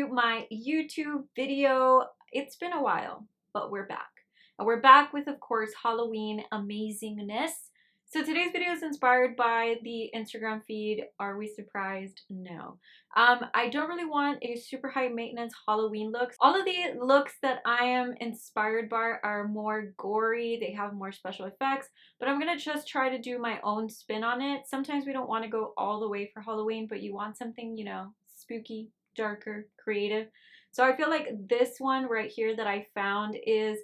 to my YouTube video. It's been a while, but we're back. And we're back with, of course, Halloween amazingness. So today's video is inspired by the Instagram feed. Are we surprised? No. I don't really want a super high maintenance Halloween look. All of the looks that I am inspired by are more gory. They have more special effects, but I'm going to just try to do my own spin on it. Sometimes we don't want to go all the way for Halloween, but you want something, you know, spooky, darker, creative. So I feel like this one right here that I found is,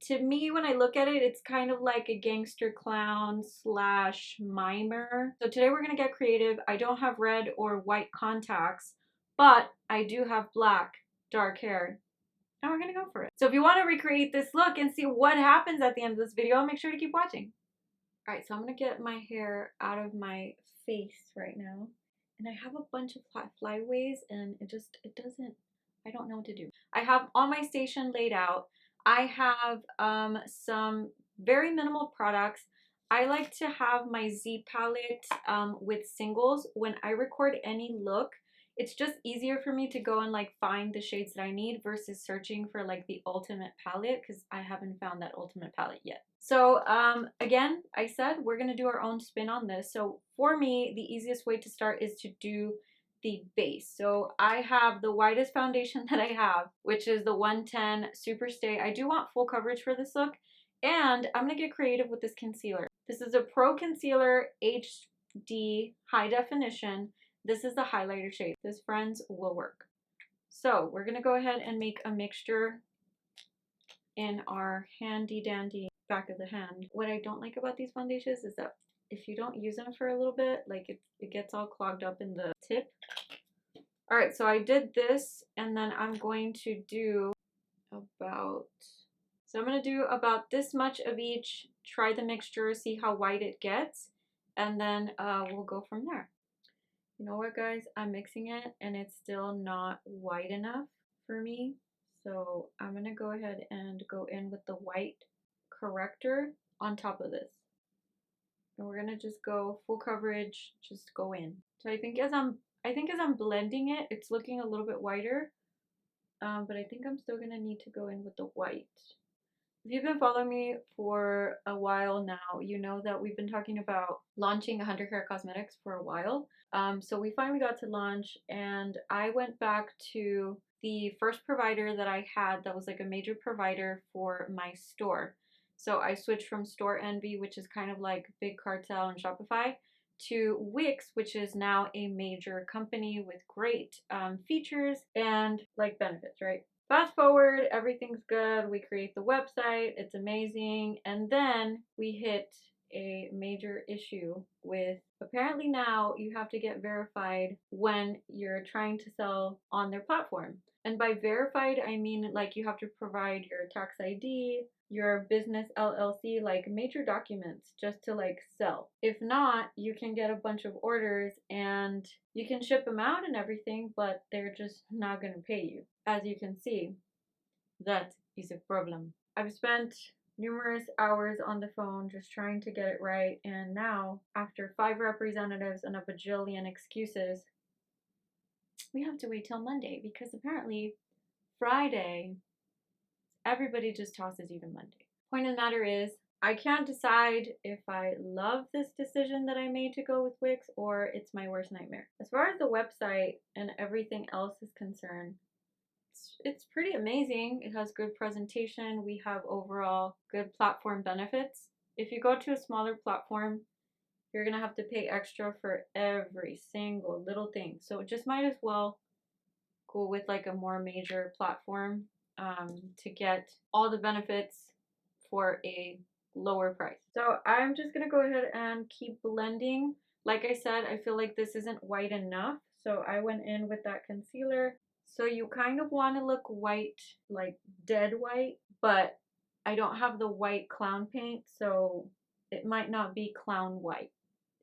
to me, when I look at it, it's kind of like a gangster clown slash mimer. So today we're going to get creative. I don't have red or white contacts, but I do have black, dark hair, and we're going to go for it. So if you want to recreate this look and see what happens at the end of this video, make sure to keep watching. All right, so I'm going to get my hair out of my face right now. And I have a bunch of flyaways and it doesn't, I don't know what to do. I have all my station laid out. I have some very minimal products. I like to have my Z palette with singles. When I record any look, it's just easier for me to go and like find the shades that I need versus searching for like the ultimate palette, because I haven't found that ultimate palette yet. So again, I said we're going to do our own spin on this. So for me, the easiest way to start is to do the base. So I have the whitest foundation that I have, which is the 110 Super Stay. I do want full coverage for this look, and I'm going to get creative with this concealer. This is a Pro Concealer HD High Definition. This is the highlighter shade. This, friends, will work. So we're going to go ahead and make a mixture in our handy dandy back of the hand. What I don't like about these foundations is that if you don't use them for a little bit, like it gets all clogged up in the tip. All right, so I did this, and then I'm going to do about this much of each, try the mixture, see how white it gets, and then we'll go from there. You know what, guys? I'm mixing it, and it's still not white enough for me. So I'm going to go ahead and go in with the white corrector on top of this. And we're going to just go full coverage, just go in. So I think as I'm blending it, it's looking a little bit whiter. But I think I'm still going to need to go in with the white. If you've been following me for a while now, you know that we've been talking about launching 100 Hair Cosmetics for a while. So we finally got to launch, and I went back to the first provider that I had that was like a major provider for my store. So I switched from Store Envy, which is kind of like Big Cartel and Shopify, to Wix, which is now a major company with great features and like benefits, right? Fast forward, everything's good. We create the website, it's amazing. And then we hit a major issue with, apparently now you have to get verified when you're trying to sell on their platform. And by verified, I mean like you have to provide your tax ID, your business LLC, like major documents just to like sell. If not, you can get a bunch of orders and you can ship them out and everything, but they're just not going to pay you. As you can see, that is a problem. I've spent numerous hours on the phone just trying to get it right, and now after 5 representatives and a bajillion excuses, we have to wait till Monday, because apparently Friday, everybody just tosses you to Monday. Point of the matter is, I can't decide if I love this decision that I made to go with Wix or it's my worst nightmare. As far as the website and everything else is concerned, it's pretty amazing. It has good presentation. We have overall good platform benefits. If you go to a smaller platform, you're going to have to pay extra for every single little thing. So just might as well go with like a more major platform to get all the benefits for a lower price. So I'm just going to go ahead and keep blending. Like I said, I feel like this isn't white enough. So I went in with that concealer. So you kind of want to look white, like dead white, but I don't have the white clown paint, so it might not be clown white,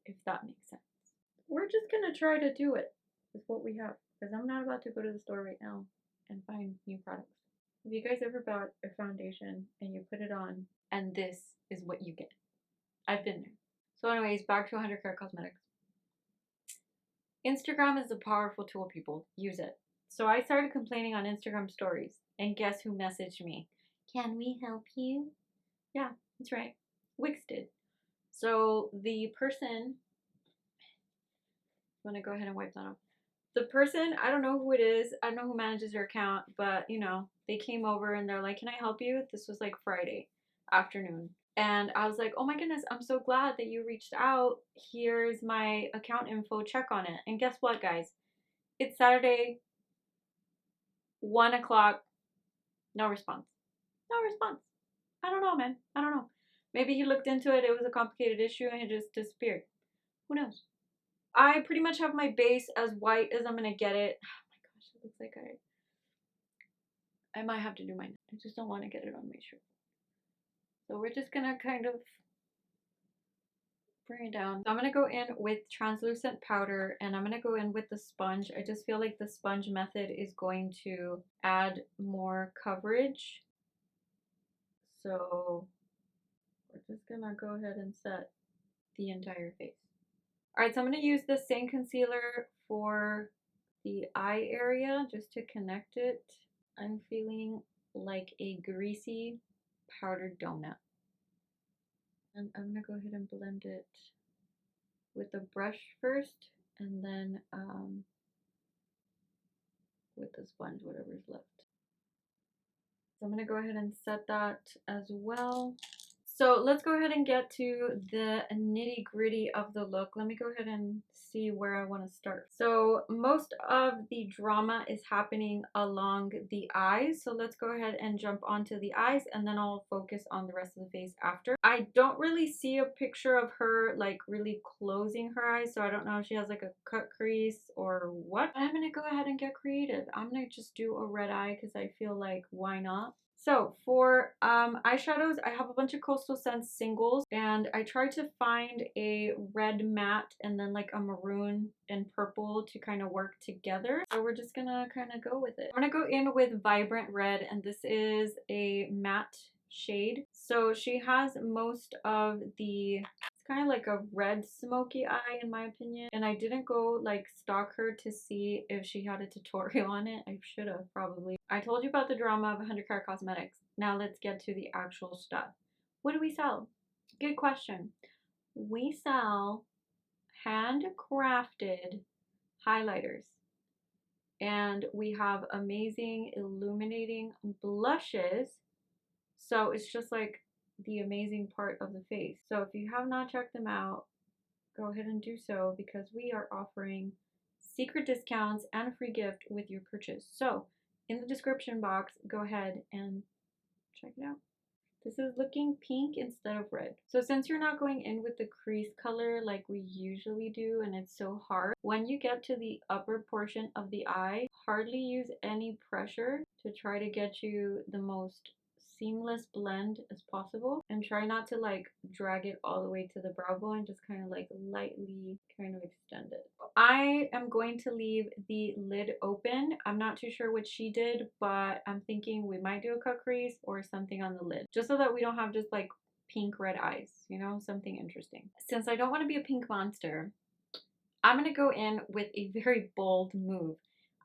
if that makes sense. We're just going to try to do it with what we have, because I'm not about to go to the store right now and find new products. Have you guys ever bought a foundation and you put it on and this is what you get? I've been there. So anyways, back to 100 Hair Cosmetics. Instagram is a powerful tool, people. Use it. So I started complaining on Instagram stories, and guess who messaged me? Can we help you? Yeah, that's right. Wix did. So the person, I'm gonna go ahead and wipe that off. The person, I don't know who it is. I don't know who manages your account, but you know, they came over and they're like, "Can I help you?" This was like Friday afternoon. And I was like, "Oh my goodness, I'm so glad that you reached out. Here's my account info. Check on it." And guess what, guys? It's Saturday, 1 o'clock. No response. No response. I don't know, man. I don't know. Maybe he looked into it. It was a complicated issue and it just disappeared. Who knows? I pretty much have my base as white as I'm gonna get it. Oh my gosh, it looks like I might have to do mine. I just don't want to get it on my shirt. So we're just gonna kind of bring it down. So I'm gonna go in with translucent powder and I'm gonna go in with the sponge. I just feel like the sponge method is going to add more coverage. So we're just gonna go ahead and set the entire face. All right, so I'm gonna use the same concealer for the eye area just to connect it. I'm feeling like a greasy powdered donut. And I'm gonna go ahead and blend it with a brush first and then with the sponge, whatever's left. So I'm gonna go ahead and set that as well. So let's go ahead and get to the nitty gritty of the look. Let me go ahead and see where I want to start. So most of the drama is happening along the eyes. So let's go ahead and jump onto the eyes and then I'll focus on the rest of the face after. I don't really see a picture of her like really closing her eyes. So I don't know if she has like a cut crease or what. But I'm going to go ahead and get creative. I'm going to just do a red eye because I feel like why not? So for eyeshadows, I have a bunch of Coastal Scents singles and I tried to find a red matte and then like a maroon and purple to kind of work together. So we're just gonna kind of go with it. I'm gonna go in with Vibrant Red and this is a matte shade. So she has most of the kind of like a red smoky eye in my opinion, and I didn't go like stalk her to see if she had a tutorial on it. I should have probably. I told you about the drama of 100 Carat Cosmetics. Now let's get to the actual stuff. What do we sell? Good question. We sell handcrafted highlighters and we have amazing illuminating blushes. So it's just like the amazing part of the face. So if you have not checked them out, go ahead and do so because we are offering secret discounts and a free gift with your purchase. So in the description box, go ahead and check it out. This is looking pink instead of red. So since you're not going in with the crease color like we usually do and it's so hard, when you get to the upper portion of the eye, hardly use any pressure to try to get you the most seamless blend as possible and try not to like drag it all the way to the brow bone, just kind of like lightly kind of extend it. I am going to leave the lid open. I'm not too sure what she did, but I'm thinking we might do a cut crease or something on the lid just so that we don't have just like pink red eyes, you know, something interesting. Since I don't want to be a pink monster, I'm going to go in with a very bold move.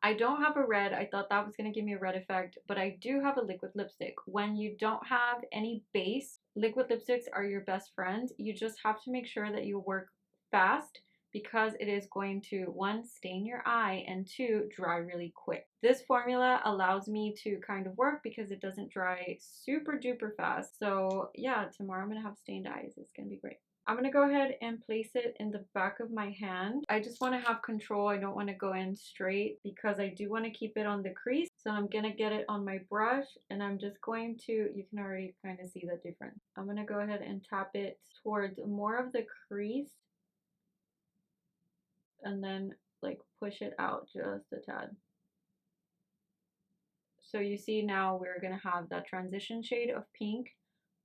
I don't have a red. I thought that was going to give me a red effect, but I do have a liquid lipstick. When you don't have any base, liquid lipsticks are your best friend. You just have to make sure that you work fast because it is going to, one, stain your eye, and two, dry really quick. This formula allows me to kind of work because it doesn't dry super duper fast. So yeah, tomorrow I'm going to have stained eyes. It's going to be great. I'm going to go ahead and place it in the back of my hand. I just want to have control. I don't want to go in straight because I do want to keep it on the crease. So I'm going to get it on my brush and I'm just going to, you can already kind of see the difference. I'm going to go ahead and tap it towards more of the crease and then like push it out just a tad. So you see now we're going to have that transition shade of pink,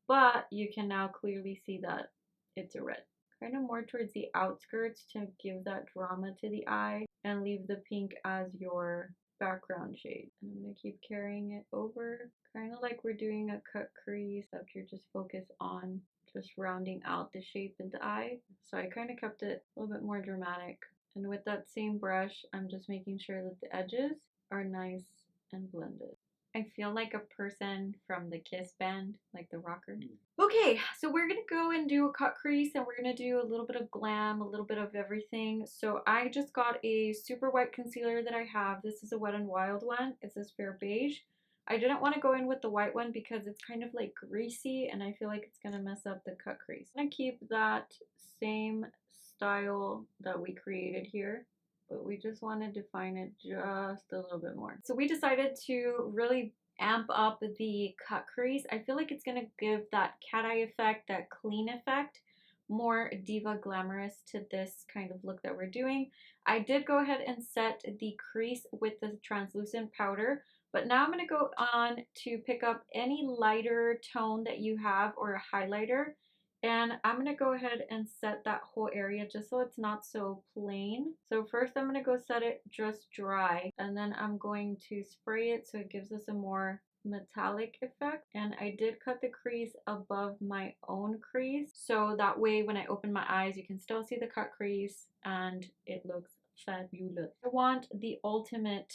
but you can now clearly see that it's a red. Kind of more towards the outskirts to give that drama to the eye and leave the pink as your background shade. And I'm going to keep carrying it over, kind of like we're doing a cut crease, except you're just focused on just rounding out the shape in the eye. So I kind of kept it a little bit more dramatic. And with that same brush, I'm just making sure that the edges are nice and blended. I feel like a person from the Kiss band, like the rocker. Okay, so we're gonna go and do a cut crease, and we're gonna do a little bit of glam, a little bit of everything. So I just got a super white concealer that I have. This is a Wet n Wild one. It's this fair beige. I didn't want to go in with the white one because it's kind of like greasy, and I feel like it's gonna mess up the cut crease. I'm gonna keep that same style that we created here, but we just want to define it just a little bit more. So we decided to really amp up the cut crease. I feel like it's going to give that cat eye effect, that clean effect, more diva glamorous to this kind of look that we're doing. I did go ahead and set the crease with the translucent powder, but now I'm going to go on to pick up any lighter tone that you have or a highlighter. And I'm going to go ahead and set that whole area just so it's not so plain. So first I'm going to go set it just dry, and then I'm going to spray it so it gives us a more metallic effect. And I did cut the crease above my own crease, so that way when I open my eyes you can still see the cut crease and it looks fabulous. I want the ultimate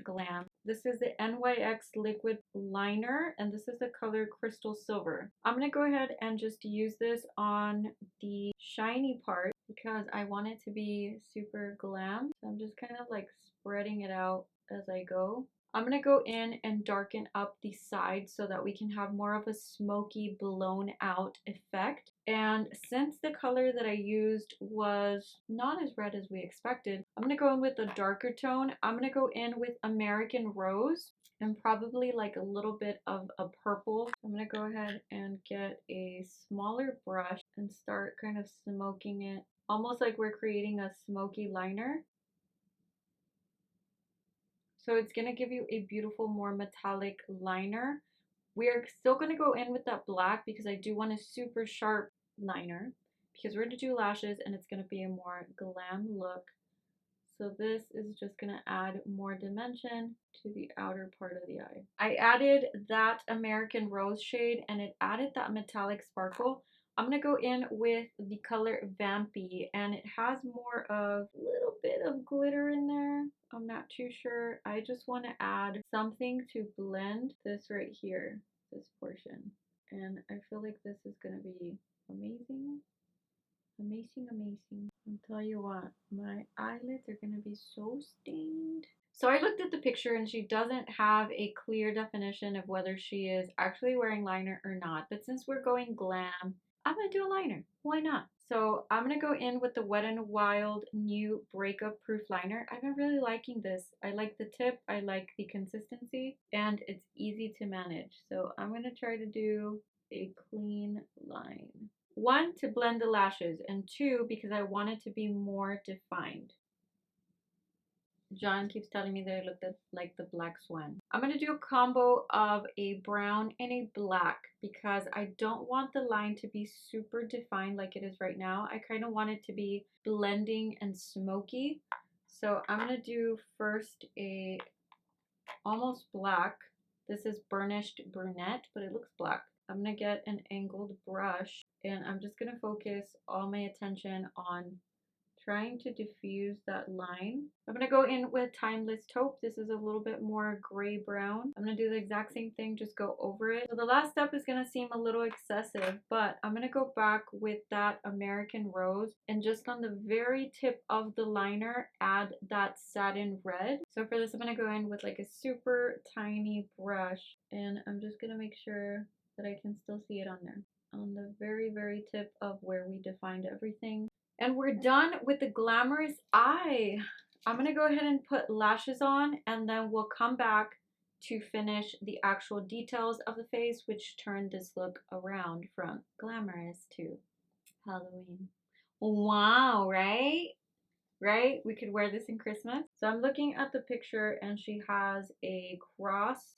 glam. This is the NYX liquid liner, and this is the color Crystal Silver. I'm gonna go ahead and just use this on the shiny part because I want it to be super glam. So I'm just kind of like spreading it out as I go. I'm gonna go in and darken up the sides so that we can have more of a smoky, blown out effect. And since the color that I used was not as red as we expected, I'm gonna go in with a darker tone. I'm gonna go in with American Rose and probably like a little bit of a purple. I'm gonna go ahead and get a smaller brush and start kind of smoking it, almost like we're creating a smoky liner. So it's going to give you a beautiful, more metallic liner. We are still going to go in with that black because I do want a super sharp liner because we're going to do lashes and it's going to be a more glam look. So this is just going to add more dimension to the outer part of the eye. I added that American Rose shade and it added that metallic sparkle. I'm going to go in with the color Vampy, and it has more of a little bit of glitter in there. I'm not too sure. I just want to add something to blend this right here, this portion. And I feel like this is going to be amazing. Amazing, amazing. I'll tell you what, my eyelids are going to be so stained. So I looked at the picture and she doesn't have a clear definition of whether she is actually wearing liner or not. But since we're going glam, I'm going to do a liner. Why not? So I'm going to go in with the Wet n Wild new Breakup Proof Liner. I've been really liking this. I like the tip, I like the consistency, and it's easy to manage. So I'm going to try to do a clean line. 1, to blend the lashes, and 2, because I want it to be more defined. John keeps telling me that I look like the Black Swan. I'm going to do a combo of a brown and a black because I don't want the line to be super defined like it is right now. I kind of want it to be blending and smoky. So I'm going to do first a almost black. This is burnished brunette, but it looks black. I'm going to get an angled brush and I'm just going to focus all my attention on trying to diffuse that line. I'm going to go in with Timeless Taupe. This is a little bit more gray brown. I'm going to do the exact same thing, just go over it. So the last step is going to seem a little excessive, but I'm going to go back with that American Rose and just on the very tip of the liner add that satin red. So for this I'm going to go in with like a super tiny brush and I'm just going to make sure that I can still see it on there, on the very, very tip of where we defined everything. And we're done with the glamorous eye. I'm going to go ahead and put lashes on and then we'll come back to finish the actual details of the face, which turned this look around from glamorous to Halloween. Wow, right? Right? We could wear this in Christmas. So I'm looking at the picture and she has a cross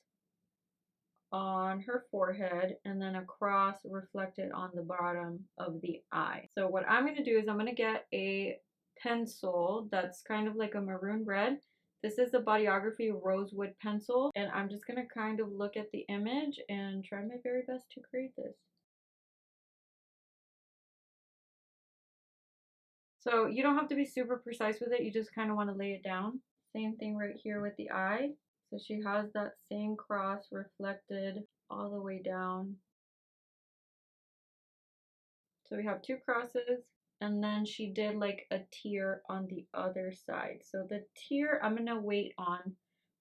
on her forehead and then a cross reflected on the bottom of the eye. So what I'm going to do is I'm going to get a pencil that's kind of like a maroon red. This is the Bodyography Rosewood pencil, and I'm just going to kind of look at the image and try my very best to create this. So you don't have to be super precise with it, you just kind of want to lay it down. Same thing right here with the eye. So she has that same cross reflected all the way down. So we have two crosses, and then she did like a tear on the other side. So the tear I'm gonna wait on.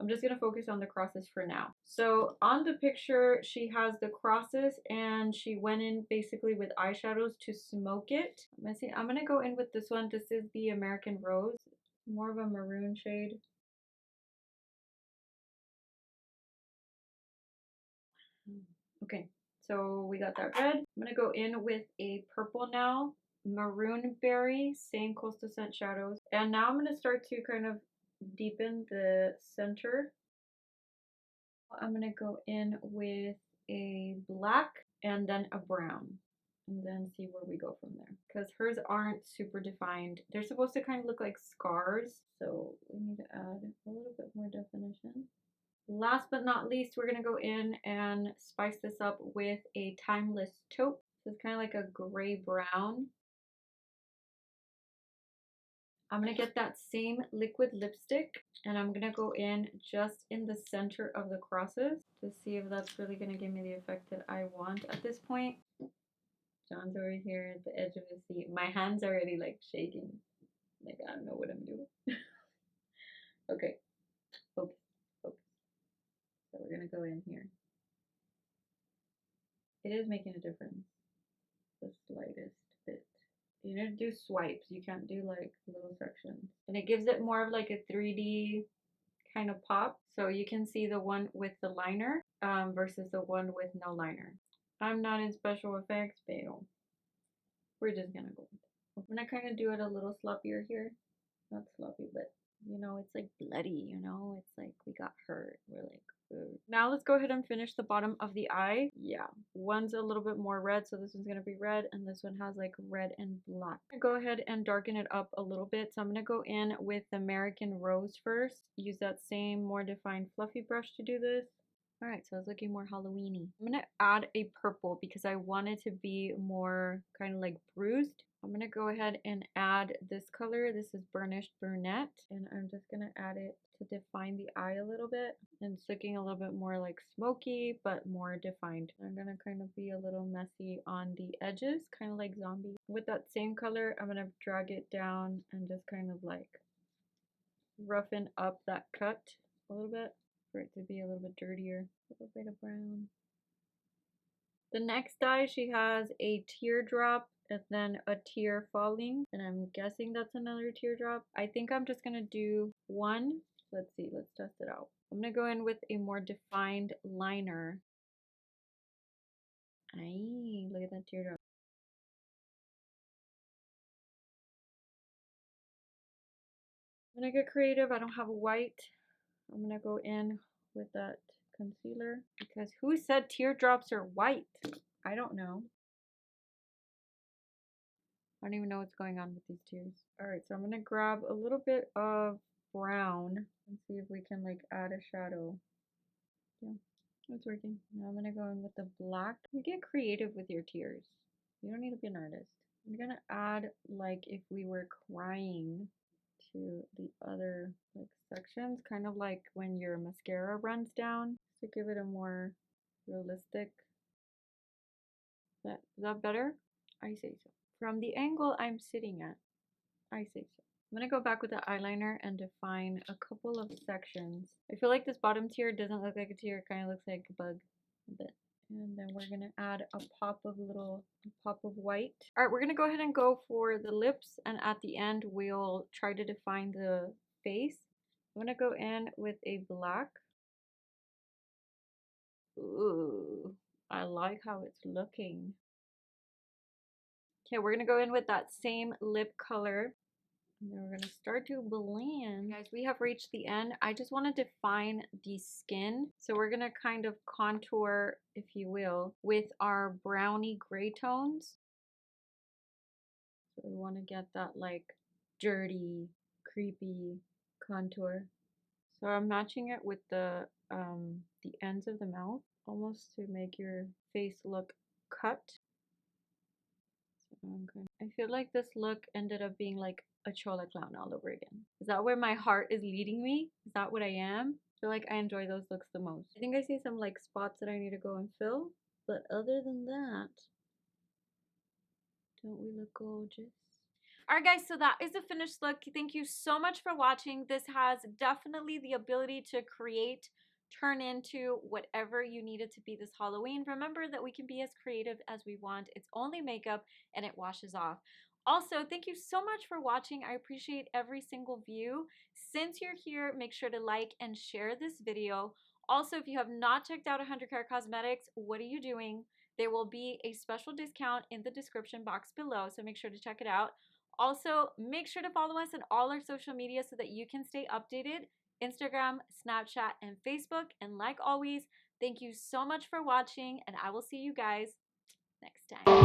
I'm just gonna focus on the crosses for now. So on the picture, she has the crosses and she went in basically with eyeshadows to smoke it. I'm gonna go in with this one. This is the American Rose, more of a maroon shade. Okay, so we got that red. I'm gonna go in with a purple now, maroon berry, same coastal scent shadows. And now I'm gonna start to kind of deepen the center. I'm gonna go in with a black and then a brown and then see where we go from there. Because hers aren't super defined. They're supposed to kind of look like scars. So we need to add a little bit more definition. Last but not least, we're going to go in and spice this up with a Timeless taupe. So it's kind of like a gray brown. I'm going to get that same liquid lipstick and I'm going to go in just in the center of the crosses to see if that's really going to give me the effect that I want at this point. John's over here at the edge of his seat. My hands are already like shaking. Like I don't know what I'm doing. Okay, focus, focus. So we're going to go in here. It is making a difference. The slightest bit. You need to do swipes. You can't do like little sections. And it gives it more of like a 3D kind of pop. So you can see the one with the liner versus the one with no liner. I'm not in special effects, but we're just gonna go with it. I'm gonna kind of do it a little sloppier here. Not sloppy, but you know, it's like bloody, you know? It's like we got hurt. We're like, ugh. Now let's go ahead and finish the bottom of the eye. Yeah, one's a little bit more red, so this one's gonna be red, and this one has like red and black. I'm gonna go ahead and darken it up a little bit. So I'm gonna go in with American Rose first. Use that same more defined fluffy brush to do this. All right, so it's looking more Halloween-y. I'm gonna add a purple because I want it to be more kind of like bruised. I'm gonna go ahead and add this color. This is Burnished Brunette, and I'm just gonna add it to define the eye a little bit. And it's looking a little bit more like smoky, but more defined. I'm gonna kind of be a little messy on the edges, kind of like zombie. With that same color, I'm gonna drag it down and just kind of like roughen up that cut a little bit for it to be a little bit dirtier. A little bit of brown. The next eye, she has a teardrop and then a tear falling, and I'm guessing that's another teardrop. I think I'm just gonna do one. Let's see, let's test it out. I'm gonna go in with a more defined liner. Aye, look at that teardrop. I'm gonna get creative. I don't have white. I'm gonna go in with that concealer because who said teardrops are white? I don't know. I don't even know what's going on with these tears. Alright, so I'm gonna grab a little bit of brown and see if we can like add a shadow. Yeah, it's working. Now I'm gonna go in with the black. You get creative with your tears. You don't need to be an artist. I'm gonna add like if we were crying to the other like sections, kind of like when your mascara runs down to give it a more realistic. Is that better? I say so. From the angle I'm sitting at, I say so. I'm gonna go back with the eyeliner and define a couple of sections. I feel like this bottom tier doesn't look like a tier, it kind of looks like a bug a bit. And then we're gonna add a pop of white. All right, we're gonna go ahead and go for the lips, and at the end we'll try to define the face. I'm gonna go in with a black. Ooh, I like how it's looking. Okay, we're gonna go in with that same lip color. And then we're gonna start to blend. Guys, we have reached the end. I just want to define the skin. So we're gonna kind of contour, if you will, with our brownie gray tones. So we want to get that like dirty, creepy contour. So I'm matching it with the ends of the mouth, almost to make your face look cut. So I feel like this look ended up being like a chola clown all over again. Is that where my heart is leading me? Is that what I am? I feel like I enjoy those looks the most. I think I see some like spots that I need to go and fill, but other than that, don't we look gorgeous? Alright guys, so that is the finished look. Thank you so much for watching. This has definitely the ability to create, turn into whatever you need it to be this Halloween. Remember that we can be as creative as we want. It's only makeup and it washes off. Also, thank you so much for watching. I appreciate every single view. Since you're here, make sure to like and share this video. Also, if you have not checked out 100 Karat Cosmetics, what are you doing? There will be a special discount in the description box below, so make sure to check it out. Also, make sure to follow us on all our social media so that you can stay updated. Instagram, Snapchat, and Facebook. And like always, thank you so much for watching, and I will see you guys next time.